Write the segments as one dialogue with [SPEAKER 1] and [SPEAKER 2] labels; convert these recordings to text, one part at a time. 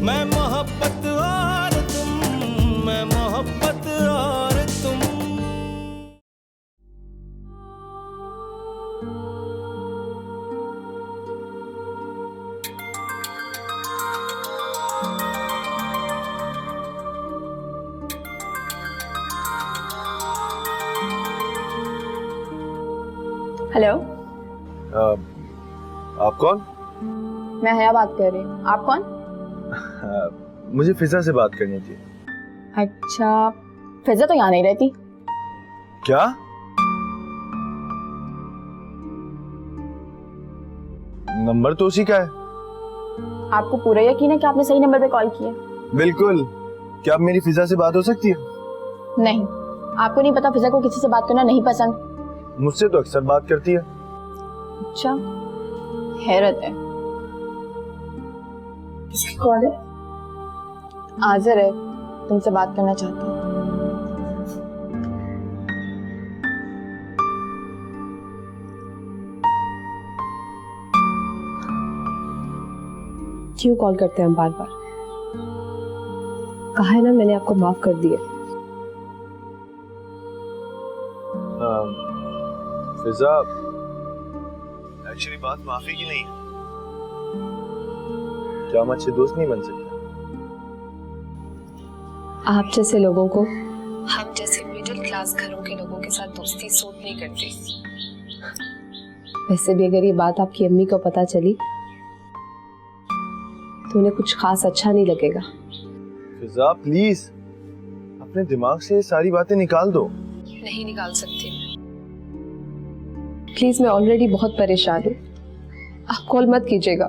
[SPEAKER 1] मैं मोहब्बत और तुम, मैं मोहब्बत और तुम।
[SPEAKER 2] हेलो,
[SPEAKER 3] आप कौन?
[SPEAKER 2] मैं हया बात कर रही हूँ। आप कौन?
[SPEAKER 3] मुझे फिजा से बात करनी थी।
[SPEAKER 2] अच्छा, फिजा तो यहाँ नहीं रहती।
[SPEAKER 3] क्या? नंबर तो उसी का है।
[SPEAKER 2] आपको पूरा यकीन है कि आपने सही नंबर पे कॉल किया?
[SPEAKER 3] बिल्कुल। क्या अब मेरी फिजा से बात हो सकती है?
[SPEAKER 2] नहीं, आपको नहीं पता फिजा को किसी से बात करना नहीं पसंद?
[SPEAKER 3] मुझसे तो अक्सर बात करती है।
[SPEAKER 2] अच्छा, हैरत है। कौन है? आज़र है, तुमसे बात करना चाहती हूँ।
[SPEAKER 4] क्यों कॉल करते हैं हम बार बार? कहा है ना मैंने आपको माफ कर दिया।
[SPEAKER 3] फिजा, एक्चुअली बात माफी की नहीं है। क्या हम अच्छे दोस्त नहीं बन सकते?
[SPEAKER 4] आप जैसे लोगों को हम जैसे मिडिल क्लास घरों के लोगों के साथ दोस्ती सूट नहीं करती। वैसे भी अगर ये बात आपकी अम्मी को पता चली तो उन्हें कुछ खास अच्छा नहीं लगेगा।
[SPEAKER 3] फिजा प्लीज, अपने दिमाग से ये सारी बातें निकाल दो।
[SPEAKER 4] नहीं निकाल सकती प्लीज, मैं ऑलरेडी बहुत परेशान हूँ। आप कॉल मत कीजिएगा।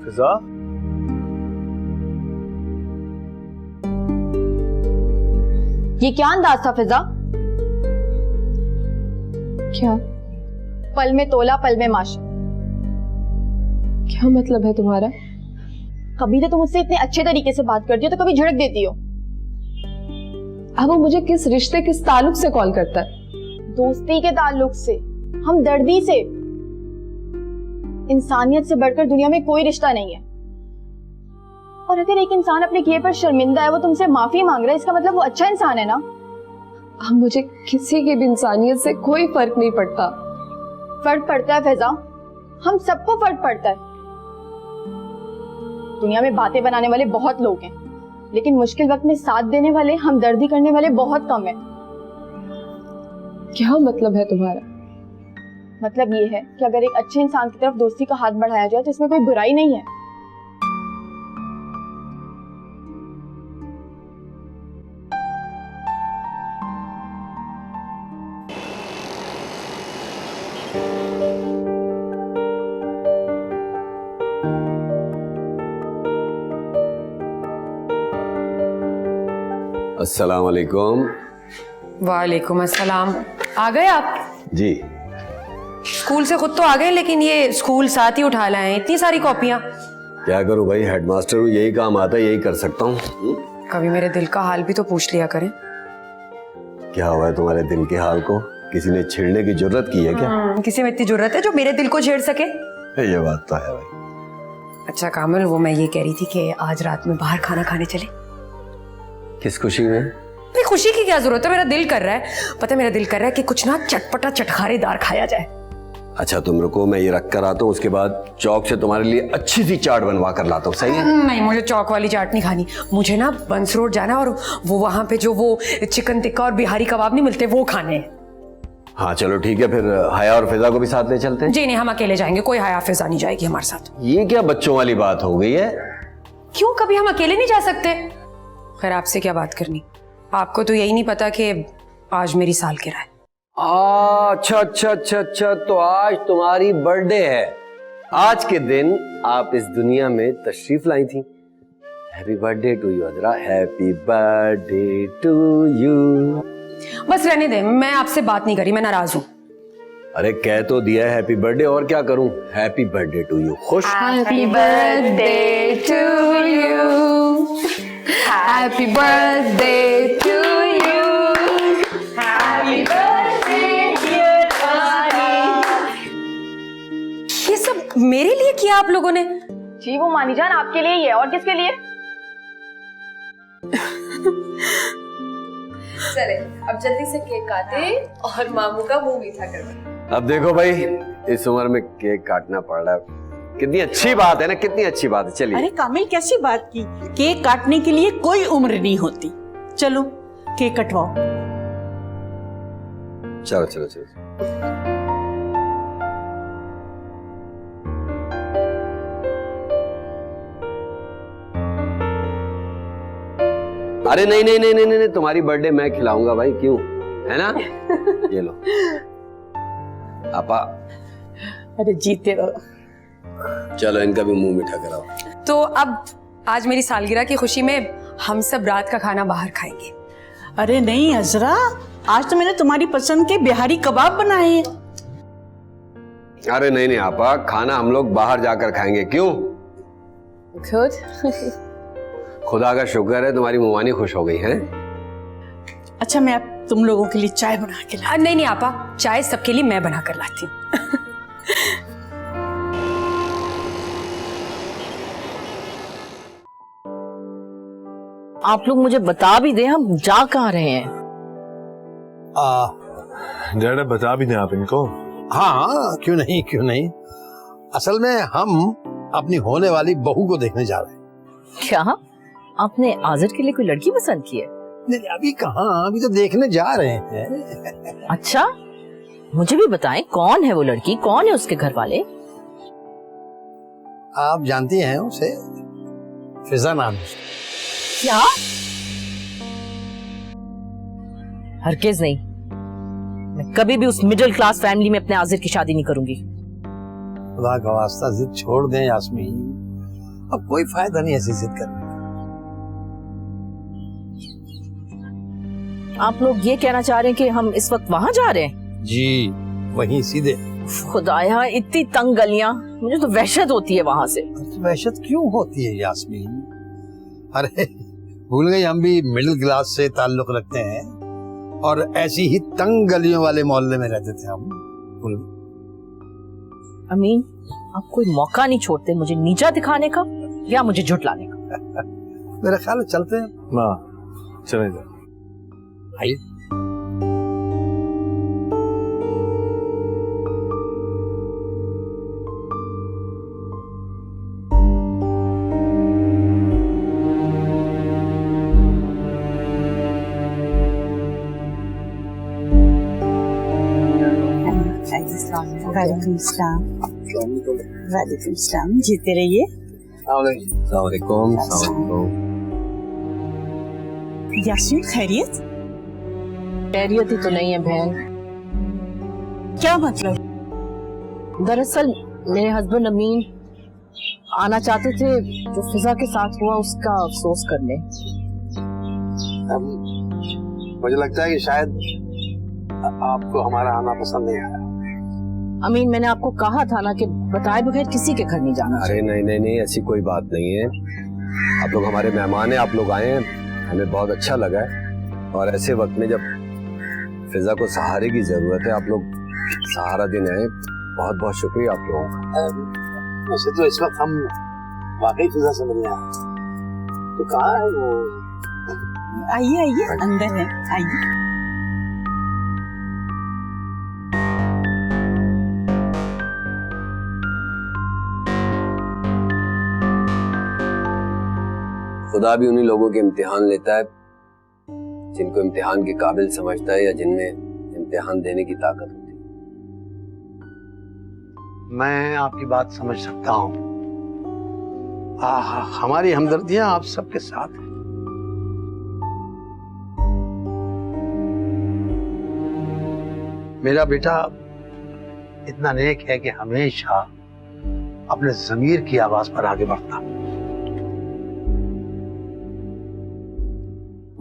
[SPEAKER 3] फिजा,
[SPEAKER 2] ये क्या अंदाज था फिजा?
[SPEAKER 4] क्या?
[SPEAKER 2] पल में तोला पल में माशा।
[SPEAKER 4] क्या मतलब है तुम्हारा?
[SPEAKER 2] कभी तो तुम मुझसे इतने अच्छे तरीके से बात करती हो तो कभी झिड़क देती हो।
[SPEAKER 4] अब वो मुझे किस रिश्ते किस ताल्लुक से कॉल करता है?
[SPEAKER 2] दोस्ती के ताल्लुक से, हमदर्दी से। इंसानियत से बढ़कर दुनिया में कोई रिश्ता नहीं है। और अगर एक इंसान अपने किए पर शर्मिंदा है, वो तुमसे माफी मांग रहा है, इसका मतलब वो अच्छा इंसान है ना?
[SPEAKER 4] अब मुझे किसी की भी इंसानियत से कोई फर्क नहीं पड़ता।
[SPEAKER 2] फर्क पड़ता है फैजा, हम सबको फर्क पड़ता है। दुनिया में बातें बनाने वाले बहुत लोग हैं, लेकिन मुश्किल वक्त में साथ देने वाले, हमदर्दी करने वाले बहुत कम हैं।
[SPEAKER 4] क्या मतलब है तुम्हारा?
[SPEAKER 2] मतलब ये है कि अगर एक अच्छे इंसान की तरफ दोस्ती का हाथ बढ़ाया जाए तो इसमें कोई बुराई नहीं है।
[SPEAKER 5] अस्सलाम वालेकुम।
[SPEAKER 6] वालेकुम अस्सलाम। आ गए आप?
[SPEAKER 5] जी।
[SPEAKER 6] स्कूल से खुद तो आ गए, लेकिन ये स्कूल साथ ही उठा लाए हैं, इतनी सारी कॉपियां।
[SPEAKER 5] क्या करूं भाई, हेडमास्टर हूं, यही काम आता है, यही कर सकता हूँ।
[SPEAKER 6] कभी मेरे दिल का हाल भी तो पूछ लिया करें।
[SPEAKER 5] क्या हुआ है तुम्हारे दिल के हाल को? किसी ने छेड़ने की जरूरत की है क्या?
[SPEAKER 6] किसी में इतनी जरूरत है जो मेरे दिल को छेड़ सके?
[SPEAKER 5] ये बात तो है भाई।
[SPEAKER 6] अच्छा कामिल, वो मैं ये कह रही थी कि आज रात में बाहर खाना खाने चले।
[SPEAKER 5] किस खुशी में?
[SPEAKER 6] भाई खुशी की क्या जरूरत है, मेरा दिल कर रहा है। पता है मेरा दिल कर रहा है कि कुछ ना चटपटा चटखारेदार खाया जाए।
[SPEAKER 5] अच्छा तुम रुको, मैं ये रख कर आता हूँ, उसके बाद चौक से तुम्हारे लिए अच्छी सी चाट बनवा कर लाता हूँ। सही है?
[SPEAKER 6] नहीं, मुझे चौक वाली चाट नहीं खानी। मुझे ना बंस रोड जाना और वो वहां पे जो वो चिकन टिक्का और बिहारी कबाब नहीं मिलते, वो खाने हैं।
[SPEAKER 5] हाँ चलो ठीक है, फिर हया और फिजा को भी साथ ले चलते हैं।
[SPEAKER 6] जी नहीं, हम अकेले जाएंगे, कोई हया फिजा नहीं जाएगी हमारे साथ।
[SPEAKER 5] ये क्या बच्चों वाली बात हो गई है?
[SPEAKER 6] क्यों, कभी हम अकेले नहीं जा सकते? खैर आपसे क्या बात करनी, आपको तो यही नहीं पता कि आज मेरी सालगिरह है।
[SPEAKER 5] अच्छा अच्छा अच्छा अच्छा, तो आज तुम्हारी बर्थडे है। आज के दिन आप इस दुनिया में तशरीफ लाई थी। हैप्पी बर्थडे टू यू अदरा, हैप्पी बर्थडे टू यू।
[SPEAKER 6] बस रहने दे, मैं आपसे बात नहीं करी, मैं नाराज हूँ।
[SPEAKER 5] अरे कह तो दिया है हैप्पी बर्थडे, और क्या करूं? Happy birthday to you. खुश?
[SPEAKER 6] Happy birthday to you, happy birthday to you, happy birthday dear Rani. ये सब मेरे लिए किया आप लोगों ने?
[SPEAKER 2] जी वो मानी जान आपके लिए ही है, और किसके लिए?
[SPEAKER 4] चले अब जल्दी से केक काटे और मामू का मुंह मीठा करवाएं।
[SPEAKER 5] अब देखो भाई, इस उम्र में केक काटना पड़ रहा है, कितनी अच्छी बात है ना, कितनी अच्छी बात है। चलिए।
[SPEAKER 7] अरे कामिल कैसी बात की, केक काटने के लिए कोई उम्र नहीं होती। चलो केक कटवाओ।
[SPEAKER 5] चलो चलो चलो। अरे नहीं नहीं नहीं नहीं नहीं, तुम्हारी बर्थडे मैं खिलाऊंगा भाई, क्यों, है ना? ये लो आपा।
[SPEAKER 7] अरे जीते रहो।
[SPEAKER 5] चलो इनका भी मुंह मीठा कराओ।
[SPEAKER 6] तो अब आज मेरी सालगिरह की खुशी में हम सब रात का खाना बाहर खाएंगे।
[SPEAKER 7] अरे नहीं अजरा, आज तो मैंने तुम्हारी पसंद के बिहारी कबाब बनाए हैं।
[SPEAKER 5] अरे नहीं नहीं आपा, खाना हम लोग बाहर जाकर खाएंगे, क्यों?
[SPEAKER 6] गुड।
[SPEAKER 5] खुदा का शुक्र है तुम्हारी मुमानी खुश हो गई है।
[SPEAKER 7] अच्छा मैं अब तुम लोगों के लिए चाय बना के ला।
[SPEAKER 6] नहीं नहीं आपा, चाय सबके लिए मैं बना कर लाती हूँ।
[SPEAKER 8] आप लोग मुझे बता भी दें हम जा कहाँ रहे हैं।
[SPEAKER 3] डैड बता भी दें आप इनको।
[SPEAKER 9] हाँ क्यों नहीं क्यों नहीं। असल में हम अपनी होने वाली बहू को देखने जा रहे हैं।
[SPEAKER 8] क्या आपने आज़र के लिए कोई लड़की पसंद की है?
[SPEAKER 9] नहीं अभी कहाँ, अभी तो देखने जा रहे हैं।
[SPEAKER 8] अच्छा मुझे भी बताएं, कौन है वो लड़की, कौन है उसके घर वाले?
[SPEAKER 9] आप जानती हैं उसे, फिजा नाम है।
[SPEAKER 8] क्या? हरगिज़ नहीं, मैं कभी भी उस मिडिल क्लास फैमिली में अपने आज़िर की शादी नहीं करूंगी।
[SPEAKER 9] खुदा का वास्ता जिद छोड़ दें यास्मीन, अब कोई फायदा नहीं ऐसी जिद करने का।
[SPEAKER 8] आप लोग ये कहना चाह रहे हैं कि हम इस वक्त वहां जा रहे हैं?
[SPEAKER 9] जी वहीं सीधे।
[SPEAKER 8] खुदाया इतनी तंग गलियां, मुझे तो वहशत होती है वहां से।
[SPEAKER 9] वहशत क्यों होती है यास्मीन? अरे भूल गई, हम भी मिडिल क्लास से ताल्लुक रखते हैं और ऐसी ही तंग गलियों वाले मोहल्ले में रहते थे हम। भूल गई।
[SPEAKER 8] अमीन आप कोई मौका नहीं छोड़ते मुझे नीचा दिखाने का या मुझे झुठलाने का।
[SPEAKER 9] मेरा ख्याल है चलते हैं।
[SPEAKER 3] माँ चले जाए।
[SPEAKER 9] आइए।
[SPEAKER 7] वालेकुम सलाम। वालेकुम सलाम, जीते रहिए। यास्मीन खैरियत?
[SPEAKER 8] खैरियत ही तो नहीं है बहन।
[SPEAKER 7] क्या मतलब?
[SPEAKER 8] दरअसल मेरे हस्बैंड अमीन आना चाहते थे, जो फिजा के साथ हुआ उसका अफसोस करने।
[SPEAKER 9] मुझे लगता है कि शायद आपको हमारा आना पसंद नहीं आया।
[SPEAKER 8] अमीन मैंने आपको कहा था ना कि बताए बगैर किसी के घर नहीं जाना।
[SPEAKER 5] अरे नहीं नहीं नहीं, ऐसी कोई बात नहीं है, आप लोग हमारे मेहमान हैं, आप लोग आए हैं, हमें बहुत अच्छा लगा है। और ऐसे वक्त में जब फिजा को सहारे की जरूरत है, आप लोग सहारा देने आए, बहुत बहुत शुक्रिया आप लोगों का।
[SPEAKER 9] वैसे तो इस वक्त हम वाकई फिजा से मिलने आए, तो कहाँ है वो?
[SPEAKER 7] आइए आइए, अंदर है, आइए।
[SPEAKER 5] खुदा भी उन्हीं लोगों के इम्तिहान लेता है जिनको इम्तिहान के काबिल समझता है या जिनमें इम्तिहान देने की ताकत होती है।
[SPEAKER 9] मैं आपकी बात समझ सकता हूँ। हमारी हमदर्दियां आप सबके साथ हैं। मेरा बेटा इतना नेक है कि हमेशा अपने ज़मीर की आवाज पर आगे बढ़ता।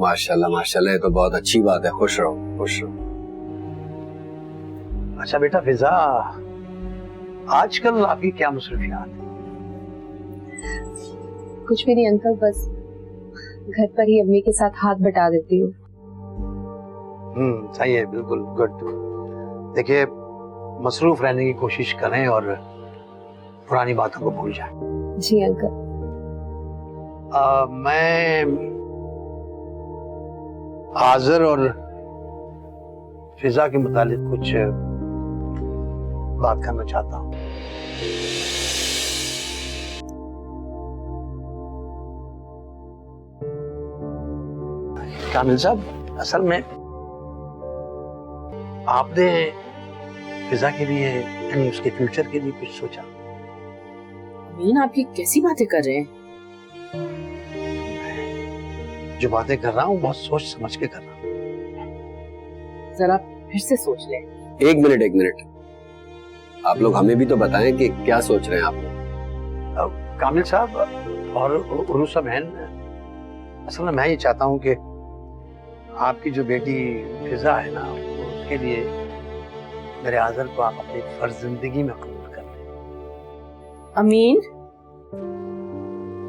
[SPEAKER 5] माशाल्लाह माशाल्लाह, ये तो बहुत अच्छी बात है, खुश रहो खुश रहो।
[SPEAKER 9] अच्छा बेटा फिजा, आजकल आपकी क्या मसरूफियात है?
[SPEAKER 4] कुछ भी नहीं अंकल, बस घर पर ही अम्मी के साथ हाथ बटा देती हूँ।
[SPEAKER 9] सही है, बिल्कुल गुड। देखिए मसरूफ रहने की कोशिश करें और पुरानी बातों को भूल जाएं।
[SPEAKER 4] जी अंकल।
[SPEAKER 9] मैं आज़र और फिजा के मुतालिक कुछ बात करना चाहता हूँ। कामिल साहब, असल में आपने फिजा के लिए यानी उसके फ्यूचर के लिए कुछ सोचा?
[SPEAKER 8] अमीन, आप ये कैसी बातें कर रहे हैं?
[SPEAKER 9] जो बातें कर रहा हूँ बहुत सोच समझ के कर रहा हूँ।
[SPEAKER 8] जरा फिर से सोच लें।
[SPEAKER 5] एक मिनट, आप लोग हमें भी तो बताएं कि क्या सोच रहे हैं आप लोग।
[SPEAKER 9] कामिल साहब और उरुसा बहन, असल में मैं ये चाहता हूँ कि आपकी जो बेटी फिजा है ना, उसके लिए मेरे आज़र को आप अपनी फर्ज जिंदगी में कबूल कर लें।
[SPEAKER 8] अमीन,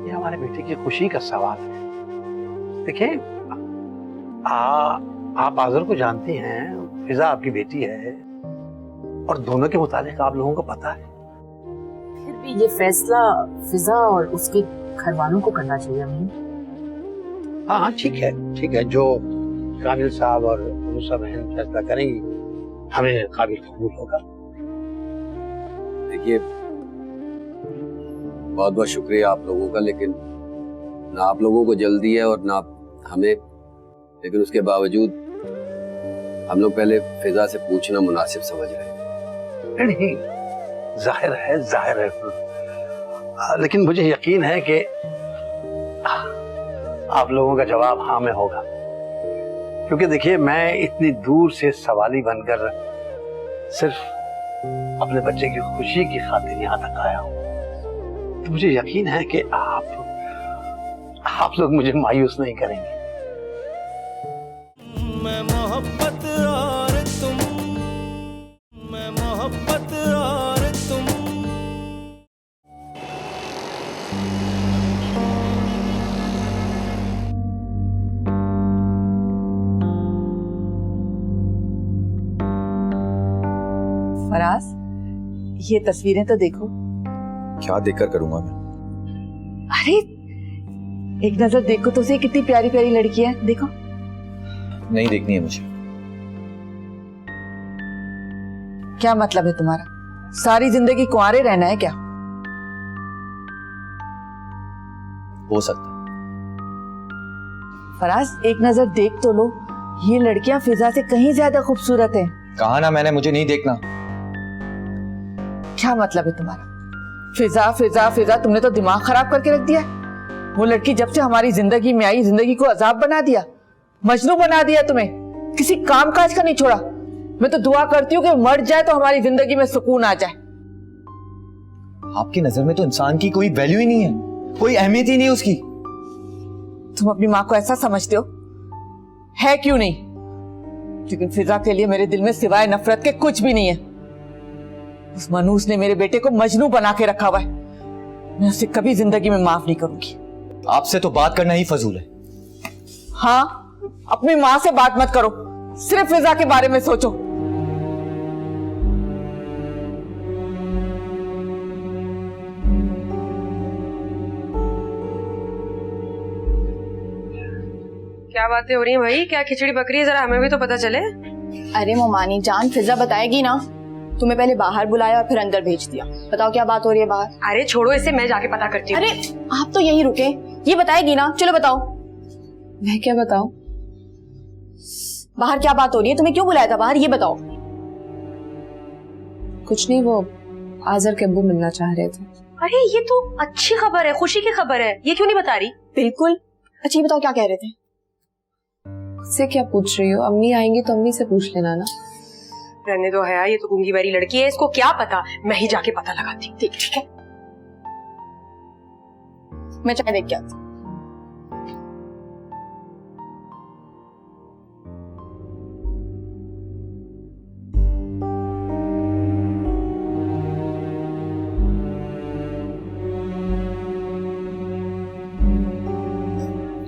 [SPEAKER 9] ये हमारे बेटे की खुशी का सवाल है। देखिए, आप आज़र को जानती हैं, फिजा आपकी बेटी है और दोनों के मुतालिक आप लोगों को पता है।
[SPEAKER 8] फिर भी ये फैसला फिजा और उसके घर वालों को करना चाहिए अमीन।
[SPEAKER 9] हाँ, ठीक है, जो कामिल साहब और उरुसा बहन फैसला करेंगी हमें काबिल कबूल होगा।
[SPEAKER 5] देखिए, बहुत बहुत शुक्रिया आप लोगों का, लेकिन ना आप लोगों को जल्दी है और ना हमें, लेकिन उसके बावजूद हम लोग पहले फिजा से पूछना मुनासिब समझ रहे हैं।
[SPEAKER 9] नहीं, जाहिर है, लेकिन मुझे यकीन है कि आप लोगों का जवाब हाँ में होगा, क्योंकि देखिए, मैं इतनी दूर से सवाली बनकर सिर्फ अपने बच्चे की खुशी की खातिर यहाँ तक आया हूँ, तो मुझे यकीन है कि आप लोग मुझे मायूस नहीं करेंगे।
[SPEAKER 1] मैं मोहब्बत और तुम, मैं मोहब्बत और तुम।
[SPEAKER 10] फराज, ये तस्वीरें तो देखो।
[SPEAKER 3] क्या देखकर करूंगा मैं?
[SPEAKER 10] अरे एक नजर देखो तो सही, कितनी प्यारी प्यारी लड़की है, देखो।
[SPEAKER 3] नहीं देखनी है मुझे।
[SPEAKER 10] क्या मतलब है तुम्हारा? सारी जिंदगी कुंवारे रहना है क्या?
[SPEAKER 3] हो सकता है।
[SPEAKER 10] फराज, एक नजर देख तो लो, ये लड़कियां फिजा से कहीं ज्यादा खूबसूरत हैं।
[SPEAKER 3] कहा ना मैंने, मुझे नहीं देखना।
[SPEAKER 10] क्या मतलब है तुम्हारा? फिजा फिजा फिजा, तुमने तो दिमाग खराब करके रख दिया। वो लड़की जब से हमारी जिंदगी में आई, जिंदगी को अजाब बना दिया, मजनू बना दिया तुम्हें, किसी काम काज का नहीं छोड़ा। मैं तो दुआ करती हूँ कि मर जाए तो हमारी जिंदगी में सुकून आ जाए।
[SPEAKER 3] आपकी नजर में तो इंसान की कोई वैल्यू ही नहीं है, कोई अहमियत ही नहीं उसकी।
[SPEAKER 10] तुम अपनी माँ को ऐसा समझते हो? है क्यों नहीं? लेकिन फिजा के लिए मेरे दिल में सिवाय नफरत के कुछ भी नहीं है। उस मनूस ने मेरे बेटे को मजनू बना के रखा हुआ है। मैं उसे कभी जिंदगी में माफ नहीं करूंगी।
[SPEAKER 3] आपसे तो बात करना ही फजूल है।
[SPEAKER 10] हाँ, अपनी माँ से बात मत करो, सिर्फ फिजा के बारे में सोचो।
[SPEAKER 6] क्या बातें हो रही हैं भाई? क्या खिचड़ी पक रही है? जरा हमें भी तो पता चले।
[SPEAKER 2] अरे मोमानी जान, फिजा बताएगी ना। तुम्हें पहले बाहर बुलाया और फिर अंदर भेज दिया। बताओ क्या बात हो रही है बाहर?
[SPEAKER 6] अरे छोड़ो इसे, मैं जाके पता करती हूँ।
[SPEAKER 2] अरे आप तो यहीं रुके, ये बताएगी ना। चलो बताओ।
[SPEAKER 4] मैं क्या बताऊं?
[SPEAKER 2] बाहर क्या बात हो रही है? तुम्हें क्यों बुलाया था बाहर, ये बताओ।
[SPEAKER 4] कुछ नहीं, वो आज़र के अब्बू मिलना चाह रहे थे।
[SPEAKER 6] अरे ये तो अच्छी खबर है, खुशी की खबर है, ये क्यों नहीं बता रही?
[SPEAKER 2] बिल्कुल। अच्छा ये बताओ क्या कह रहे थे?
[SPEAKER 4] से क्या पूछ रही हो? अम्मी आएंगी तो अम्मी से पूछ लेना ना।
[SPEAKER 6] रहने दो हया, ये तो गूंगी बैरी लड़की है, इसको क्या पता। मैं ही जाके पता लगाती हूँ।
[SPEAKER 2] ठीक है, मैं चाय देख के आती हूँ।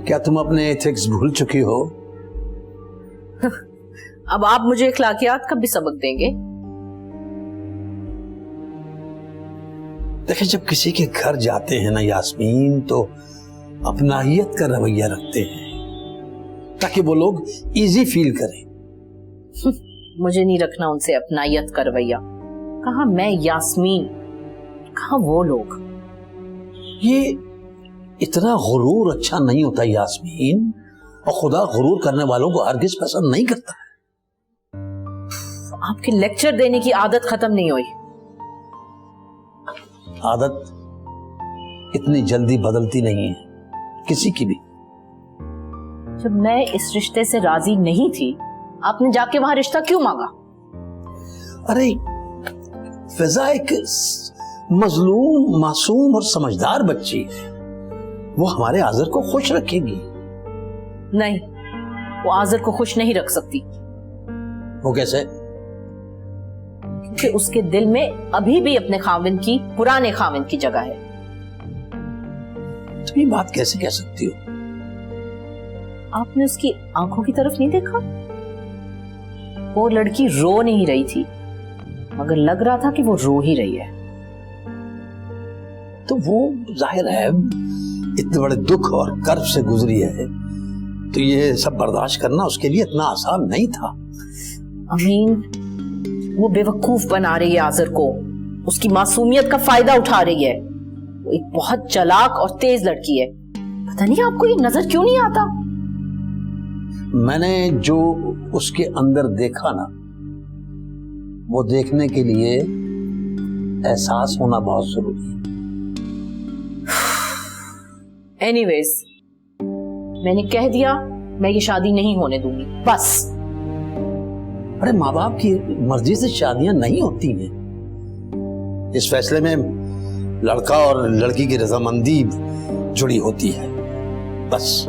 [SPEAKER 9] क्या तुम अपने एथिक्स भूल चुकी हो?
[SPEAKER 8] अब आप मुझे इखलाकियात का भी सबक देंगे?
[SPEAKER 9] देखिए, जब किसी के घर जाते हैं ना यास्मीन, तो अपनाहियत का रवैया रखते हैं ताकि वो लोग इजी फील करें।
[SPEAKER 8] मुझे नहीं रखना उनसे अपनायत का रवैया। कहाँ मैं यास्मीन, कहाँ वो लोग।
[SPEAKER 9] ये इतना गुरूर अच्छा नहीं होता यास्मीन, और खुदा गुरूर करने वालों को हरगिज पसंद नहीं करता।
[SPEAKER 8] आपके लेक्चर देने की आदत खत्म नहीं हुई।
[SPEAKER 9] आदत इतनी जल्दी बदलती नहीं है किसी की भी।
[SPEAKER 8] जब मैं इस रिश्ते से राजी नहीं थी, आपने जाके वहां रिश्ता क्यों मांगा?
[SPEAKER 9] अरे फिजा एक मजलूम, मासूम और समझदार बच्ची है, वो हमारे आज़र को खुश रखेगी।
[SPEAKER 8] नहीं, वो आज़र को खुश नहीं रख सकती।
[SPEAKER 9] वो कैसे?
[SPEAKER 8] क्योंकि उसके दिल में अभी भी अपने खाविंद की, पुराने खाविंद की जगह है।
[SPEAKER 9] तुम ये बात कैसे कह सकती हो?
[SPEAKER 8] आपने उसकी आंखों की तरफ नहीं देखा? वो लड़की रो नहीं रही थी, मगर लग रहा था कि वो रो ही रही है।
[SPEAKER 9] तो वो जाहिर है इतने बड़े दुख और कर्ब से गुजरी है, तो ये सब बर्दाश्त करना उसके लिए इतना आसान नहीं था।
[SPEAKER 8] अमीन, वो बेवकूफ बना रही है आज़र को, उसकी मासूमियत का फायदा उठा रही है। वो एक बहुत चालाक और तेज लड़की है। पता नहीं आपको ये नजर क्यों नहीं आता?
[SPEAKER 9] मैंने जो उसके अंदर देखा ना, वो देखने के लिए एहसास होना बहुत जरूरी है।
[SPEAKER 8] एनीवेज, मैंने कह दिया मैं ये शादी नहीं होने दूंगी, बस।
[SPEAKER 9] अरे माँ बाप की मर्जी से शादियां नहीं होती हैं। इस फैसले में लड़का और लड़की की रजामंदी जुड़ी होती है, बस।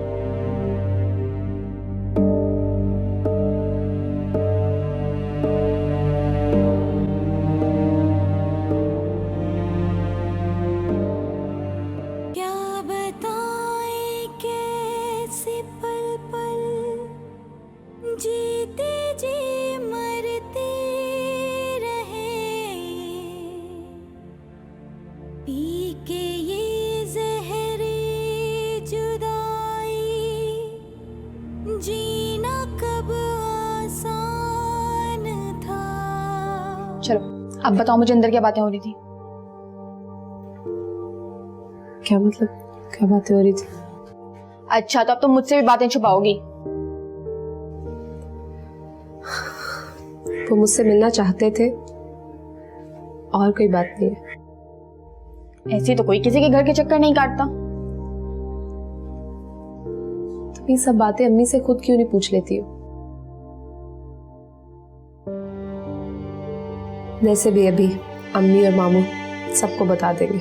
[SPEAKER 2] चलो अब बताओ मुझे अंदर क्या बातें हो रही थी?
[SPEAKER 4] क्या मतलब? क्या बातें हो रही थी?
[SPEAKER 2] अच्छा, तो अब तुम मुझसे भी बातें छुपाओगी?
[SPEAKER 4] वो मुझसे मिलना चाहते थे, और कोई बात नहीं है।
[SPEAKER 2] ऐसे तो कोई किसी के घर के चक्कर नहीं काटता।
[SPEAKER 4] तुम ये सब बातें अम्मी से खुद क्यों नहीं पूछ लेती हो? वैसे भी अभी अम्मी और मामू सबको बता देंगे।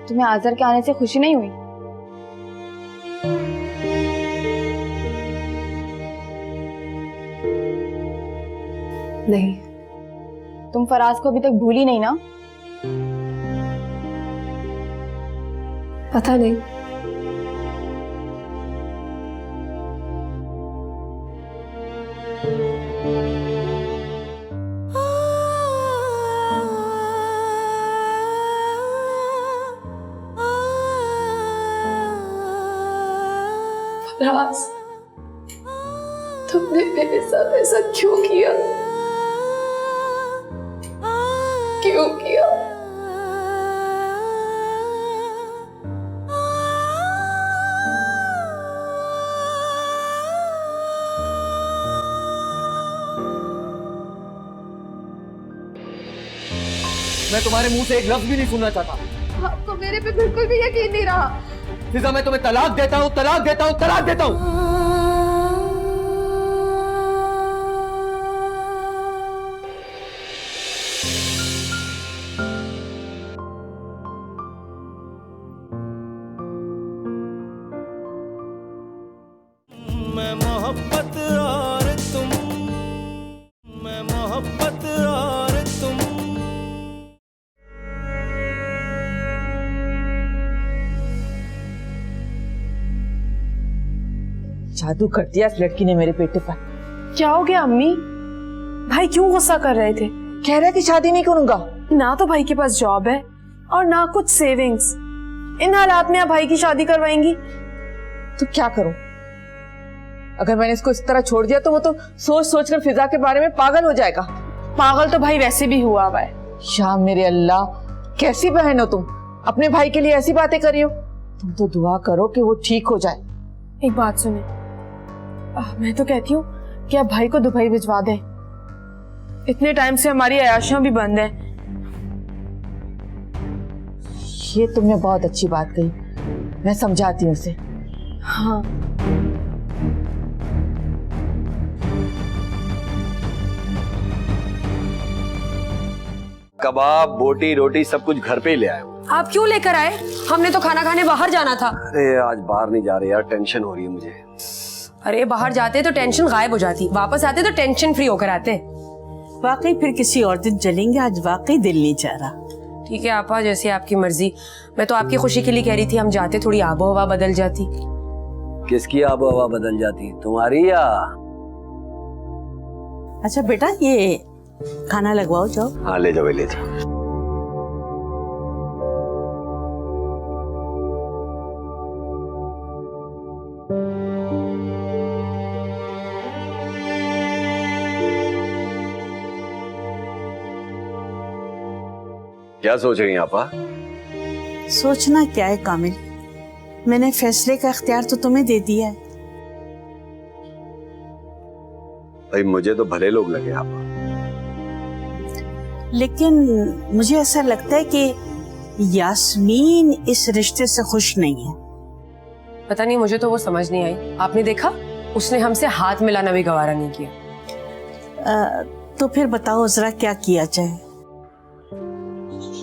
[SPEAKER 2] तुम्हें आज़र के आने से खुशी नहीं हुई?
[SPEAKER 4] नहीं।
[SPEAKER 2] तुम फराज को अभी तक भूली नहीं ना?
[SPEAKER 4] पता नहीं। फराज, तुमने मेरे साथ ऐसा क्यों किया? क्यों किया?
[SPEAKER 3] मैं तुम्हारे मुंह से एक लफ्ज भी नहीं सुनना चाहता।
[SPEAKER 2] आपको मेरे पे बिल्कुल भी यकीन नहीं रहा।
[SPEAKER 3] फिजा, मैं तुम्हें तलाक देता हूँ, तलाक देता हूँ, तलाक देता हूँ।
[SPEAKER 1] मैं मोहब्बत और तुम, मैं मोहब्बत और तुम।
[SPEAKER 10] जादू कर दिया इस लड़की ने मेरे बेटे पर।
[SPEAKER 6] क्या हो गया अम्मी? भाई क्यों गुस्सा कर रहे थे?
[SPEAKER 10] कह रहा है कि शादी नहीं करूंगा।
[SPEAKER 6] ना तो भाई के पास जॉब है
[SPEAKER 2] और ना कुछ सेविंग्स। इन हालात में आप भाई की शादी करवाएंगी?
[SPEAKER 10] तो क्या करूं? अगर मैंने इसको इस तरह छोड़ दिया तो वो तो सोच सोच कर फिजा के बारे में पागल हो जाएगा।
[SPEAKER 2] पागल तो भाई वैसे भी हुआ हुआ है।
[SPEAKER 10] या मेरे अल्लाह, कैसी बहन हो तुम, अपने भाई के लिए ऐसी बातें करी हो। तुम तो दुआ करो कि वो ठीक हो जाए।
[SPEAKER 2] एक बात सुने, मैं तो कहती हूँ कि आप भाई को दुबई भिजवा दें। इतने टाइम से हमारी अयाशियां भी बंद हैं।
[SPEAKER 10] ये तुमने बहुत अच्छी बात कही, मैं समझाती हूँ उसे।
[SPEAKER 2] हाँ,
[SPEAKER 5] कबाब, बोटी, रोटी सब कुछ घर पे ही ले आए हूँ।
[SPEAKER 6] आप क्यों लेकर आए? हमने तो खाना खाने बाहर जाना था।
[SPEAKER 5] अरे आज बाहर नहीं जा रहे यार, टेंशन हो रही है मुझे।
[SPEAKER 6] अरे बाहर जाते तो टेंशन गायब हो जाती, वापस आते तो टेंशन फ्री होकर आते।
[SPEAKER 7] वाकई फिर किसी और दिन चलेंगे, आज वाकई दिल नहीं चाह रहा।
[SPEAKER 6] ठीक है आपा, जैसे आपकी मर्जी। मैं तो आपकी खुशी के लिए कह रही थी, हम जाते थोड़ी आबो हवा बदल जाती।
[SPEAKER 5] किसकी आबो हवा बदल जाती, तुम्हारी या?
[SPEAKER 7] अच्छा बेटा, ये खाना लगवाओ, जाओ।
[SPEAKER 5] हाँ ले जाओ, ले जाओ। क्या सोच रही हैं आपा?
[SPEAKER 7] सोचना क्या है कामिल, मैंने फैसले का इख्तियार तो तुम्हें दे दिया है।
[SPEAKER 5] भाई मुझे तो भले लोग लगे आपा,
[SPEAKER 7] लेकिन मुझे ऐसा लगता है कि यास्मीन इस रिश्ते से खुश नहीं है।
[SPEAKER 6] पता नहीं, मुझे तो वो समझ नहीं आई। आपने देखा, उसने हमसे हाथ मिलाना भी गवारा नहीं किया।
[SPEAKER 7] तो फिर बताओ जरा क्या किया जाए?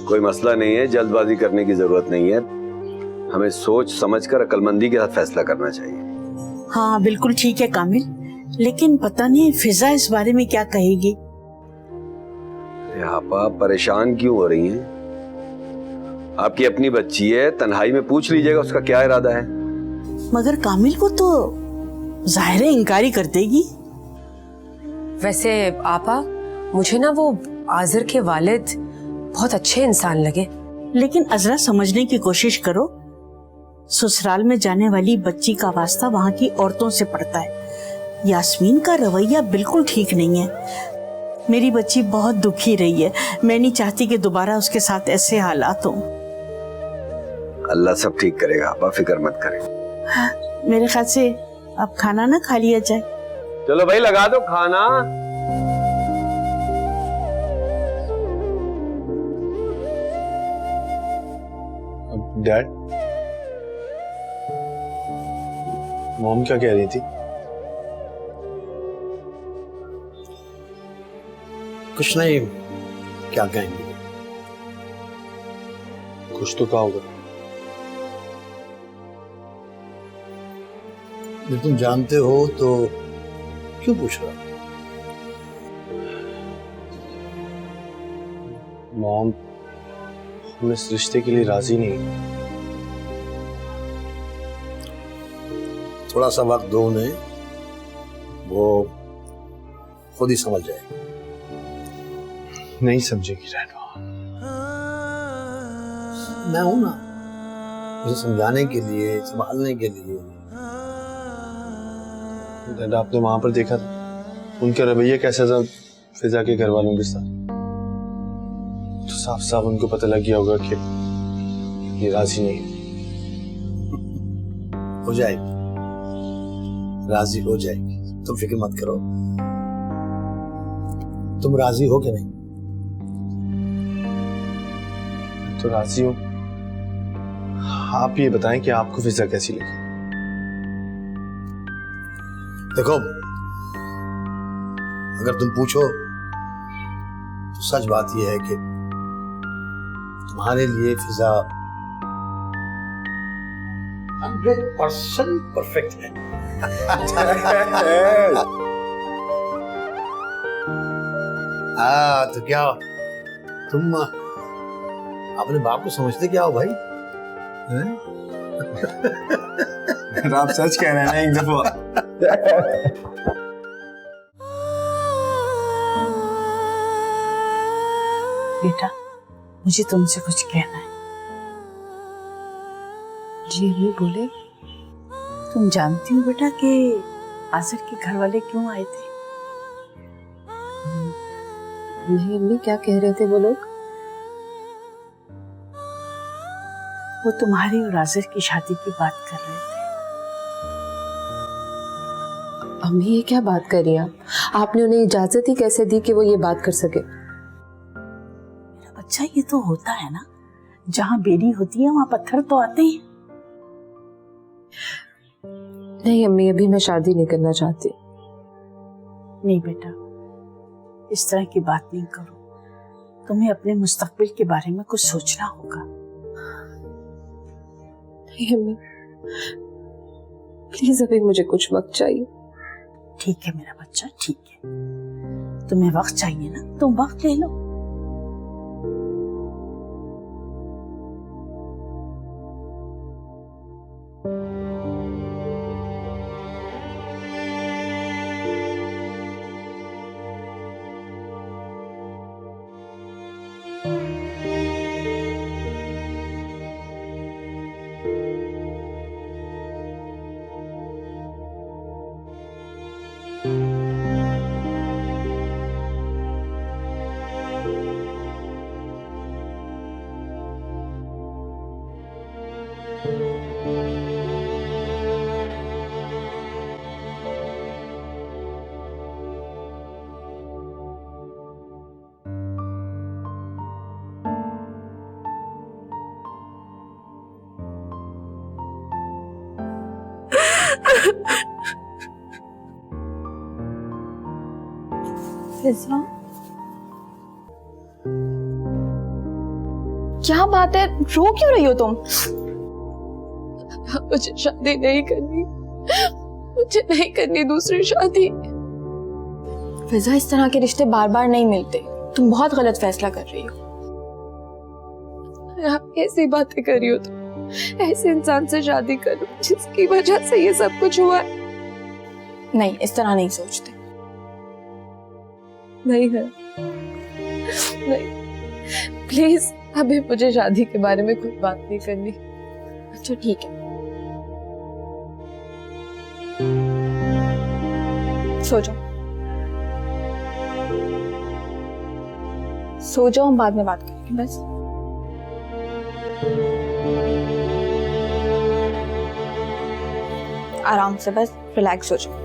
[SPEAKER 5] कोई मसला नहीं है, जल्दबाजी करने की जरूरत नहीं है। हमें सोच समझकर अक्लमंदी के साथ फैसला करना चाहिए।
[SPEAKER 7] हाँ बिल्कुल ठीक है कामिल, लेकिन पता नहीं फिजा इस बारे में क्या कहेगी।
[SPEAKER 5] आपा परेशान क्यों हो रही हैं? आपकी अपनी बच्ची है, तन्हाई में पूछ लीजिएगा उसका क्या इरादा है।
[SPEAKER 7] मगर कामिल को तो जाहिर है इनकारी कर देगी।
[SPEAKER 6] वैसे आपा, मुझे ना वो आज़र के वालिद बहुत अच्छे इंसान लगे।
[SPEAKER 7] लेकिन अजरा समझने की कोशिश करो, ससुराल में जाने वाली बच्ची का वास्ता वहाँ की औरतों से पड़ता है। यास्मीन का रवैया बिल्कुल ठीक नहीं है। मेरी बच्ची बहुत दुखी रही है, मैं नहीं चाहती कि दोबारा उसके साथ ऐसे हालात हों।
[SPEAKER 5] अल्लाह सब ठीक करेगा, आप फिक्र मत करें।
[SPEAKER 7] हाँ, मेरे ख्याल से अब खाना ना खा लिया जाए।
[SPEAKER 5] चलो भाई लगा दो खाना।
[SPEAKER 11] डैड, मॉम क्या कह रही थी?
[SPEAKER 9] कुछ नहीं, क्या कहेंगे।
[SPEAKER 11] कुछ तो कहा होगा।
[SPEAKER 9] जब तुम जानते हो तो क्यों पूछ रहा?
[SPEAKER 11] मॉम, हम इस रिश्ते के लिए राजी नहीं।
[SPEAKER 9] थोड़ा सा वक्त दो उन्हें, वो खुद ही समझ जाएगी।
[SPEAKER 11] नहीं समझेगी डैड।
[SPEAKER 9] मैं हूं ना, उसे समझाने के लिए, संभालने के लिए।
[SPEAKER 11] डैड, आपने वहां पर देखा था उनका रवैया कैसा था फिजा के घर वालों के साथ। तो साफ साफ उनको पता लग गया होगा कि ये राजी नहीं।
[SPEAKER 9] हो जाएगी, राजी हो जाएगी, तुम फिक्र मत करो। तुम राजी हो कि नहीं?
[SPEAKER 11] तो राजी हो। आप ये बताएं कि आपको फिजा कैसी लगी?
[SPEAKER 9] देखो, अगर तुम पूछो तो सच बात यह है कि तुम्हारे लिए फिजा 100% परफेक्ट है। तो क्या तुम अपने बाप को समझते क्या हो भाई?
[SPEAKER 11] आप सच कह रहे हैं ना एक दफा।
[SPEAKER 7] बेटा, मुझे तुमसे कुछ कहना है।
[SPEAKER 6] जी अम्मी बोले।
[SPEAKER 7] तुम जानती हो बेटा कि आसिर के घर वाले क्यों आए थे?
[SPEAKER 6] नहीं अम्मी, क्या कह रहे थे वो लोग?
[SPEAKER 7] वो तुम्हारी और आसिर की शादी की बात कर रहे थे।
[SPEAKER 6] अम्मी ये क्या बात कर रही हैं आप? आपने उन्हें इजाजत ही कैसे दी कि वो ये बात कर सके?
[SPEAKER 7] मेरा बच्चा, ये तो होता है ना, जहाँ बेरी होती है वहाँ पत्थर तो आते हैं।
[SPEAKER 6] नहीं अम्मी, अभी मैं शादी नहीं करना चाहती।
[SPEAKER 7] नहीं बेटा, इस तरह की बात नहीं करो। तुम्हें अपने मुस्तकबिल के बारे में कुछ सोचना होगा।
[SPEAKER 6] नहीं अम्मी, प्लीज अभी मुझे कुछ वक्त चाहिए।
[SPEAKER 7] ठीक है मेरा बच्चा, ठीक है। तुम्हें वक्त चाहिए ना, तुम वक्त ले लो।
[SPEAKER 2] फिजा, क्या बात है, रो क्यों रही हो तुम?
[SPEAKER 6] मुझे शादी नहीं करनी, मुझे नहीं करनी दूसरी शादी।
[SPEAKER 2] फिजा, इस तरह के रिश्ते बार बार नहीं मिलते। तुम बहुत गलत फैसला कर रही हो।
[SPEAKER 6] आप कैसी बातें कर रही हो? तुम ऐसे इंसान से शादी करो जिसकी वजह से ये सब कुछ हुआ है।
[SPEAKER 2] नहीं, इस तरह नहीं सोचते।
[SPEAKER 6] नहीं है, नहीं, प्लीज अभी मुझे शादी के बारे में कोई बात नहीं करनी।
[SPEAKER 2] अच्छा ठीक है, सो जाओ, सो जाओ, हम बाद में बात करेंगे। बस आराम से, बस रिलैक्स हो जाओ।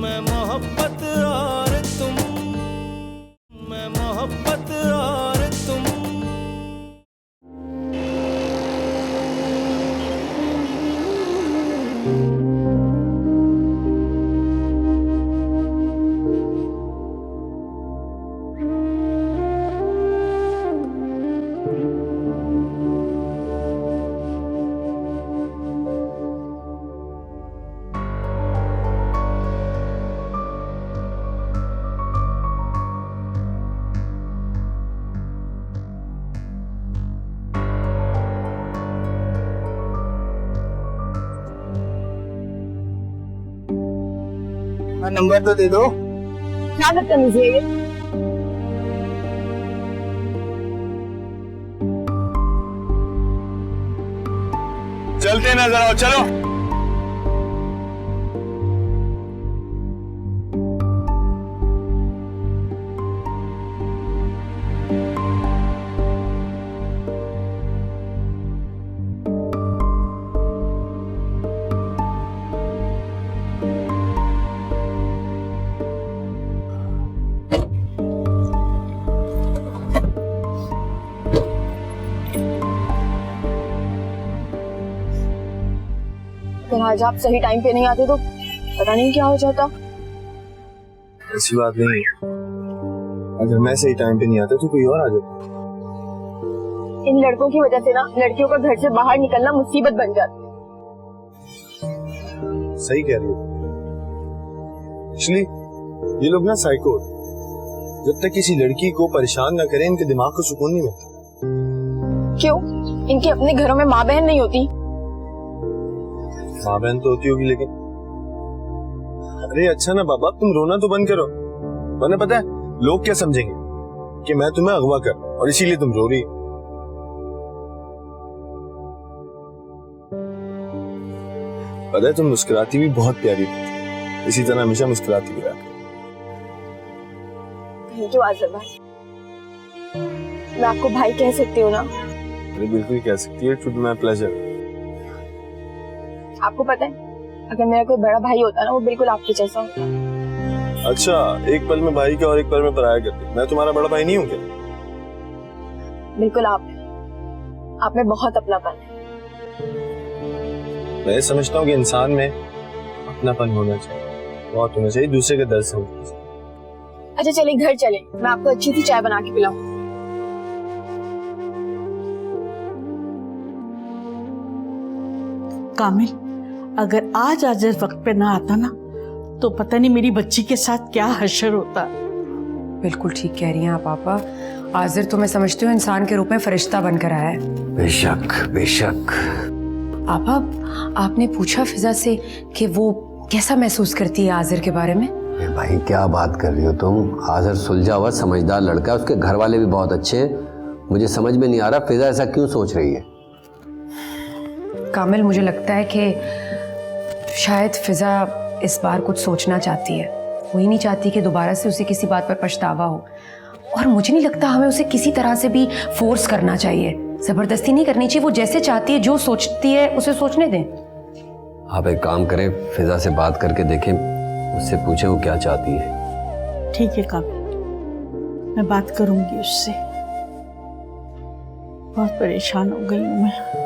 [SPEAKER 1] मैं मोहब्बत और तुम, मैं मोहब्बत और तुम।
[SPEAKER 9] नंबर तो दे दो।
[SPEAKER 2] क्या बदतमीजी है ये?
[SPEAKER 11] चलते नजर आओ, चलो।
[SPEAKER 2] अगर आज आप सही टाइम पे नहीं आते तो पता नहीं क्या हो जाता।
[SPEAKER 11] ऐसी बात नहीं है, अगर मैं सही टाइम पे नहीं आता तो कोई और आ जाता।
[SPEAKER 2] इन लड़कों की वजह से ना लड़कियों का घर से बाहर निकलना मुसीबत बन जाती है।
[SPEAKER 11] सही कह रही हो। एक्चुअली ये लोग ना साइको, जब तक किसी लड़की को परेशान ना करें इनके दिमाग को सुकून नहीं मिलता।
[SPEAKER 2] क्यों? इनके अपने घरों में माँ बहन नहीं होती?
[SPEAKER 11] माँ बहन तो होती होगी, लेकिन अरे अच्छा ना बाबा, तुम रोना तो बंद करो, वरना पता है लोग क्या समझेंगे कि मैं तुम्हें अगवा कर और इसीलिए तुम रो रही हो। पता है तुम मुस्कुराती भी बहुत प्यारी थी, इसी तरह हमेशा मुस्कुराती भी रहा।
[SPEAKER 2] थैंक यू आज़र भाई। मैं आपको भाई कह सकती हूँ ना?
[SPEAKER 11] अरे बिल्कुल कह सकती है, it would be my pleasure.
[SPEAKER 2] आपको पता है, अगर मेरा कोई बड़ा भाई होता ना, वो बिल्कुल आपके जैसा होता।
[SPEAKER 11] अच्छा, एक पल में भाई का और एक पल में पराया करते। मैं तुम्हारा बड़ा भाई नहीं हूँ क्या?
[SPEAKER 2] बिल्कुल आप में बहुत अपनापन है।
[SPEAKER 11] मैं समझता हूँ कि इंसान में अपनापन होना चाहिए, बहुत होना चाहिए, दूसरे के दर्द समझना चाहिए।
[SPEAKER 2] अच्छा चले घर चले, मैं आपको अच्छी सी चाय बना के पिलाऊं।
[SPEAKER 7] कामिल, अगर आज आज़र वक्त पे ना आता ना, तो पता नहीं मेरी बच्ची के साथ क्या हश्र होता।
[SPEAKER 6] बिल्कुल ठीक कह रही हैं आप पापा। आज़र तो मैं समझती हूँ इंसान के रूप में फरिश्ता बनकर आया है।
[SPEAKER 5] बेशक बेशक।
[SPEAKER 6] आपा, आपने पूछा फिजा से कि वो कैसा महसूस करती है आज़र के बारे में?
[SPEAKER 5] भाई क्या बात कर रही हो तुम? आज़र सुलझा हुआ समझदार लड़का है, उसके घर वाले भी बहुत अच्छे हैं। मुझे समझ में नहीं आ रहा फिजा ऐसा क्यों सोच रही है।
[SPEAKER 6] कामिल, मुझे लगता है कि शायद फिजा इस बार कुछ सोचना चाहती है। वो ही नहीं चाहती कि दोबारा से उसे किसी बात पर पछतावा हो, और मुझे नहीं लगता हमें उसे किसी तरह से भी फोर्स करना चाहिए, जबरदस्ती नहीं करनी चाहिए। वो जैसे चाहती है, जो सोचती है, उसे सोचने दें।
[SPEAKER 5] आप एक काम करें, फिजा से बात करके देखें, उससे पूछें वो क्या चाहती है।
[SPEAKER 7] ठीक है कामिल, मैं बात करूंगी उससे। बहुत परेशान हो गई हूँ मैं।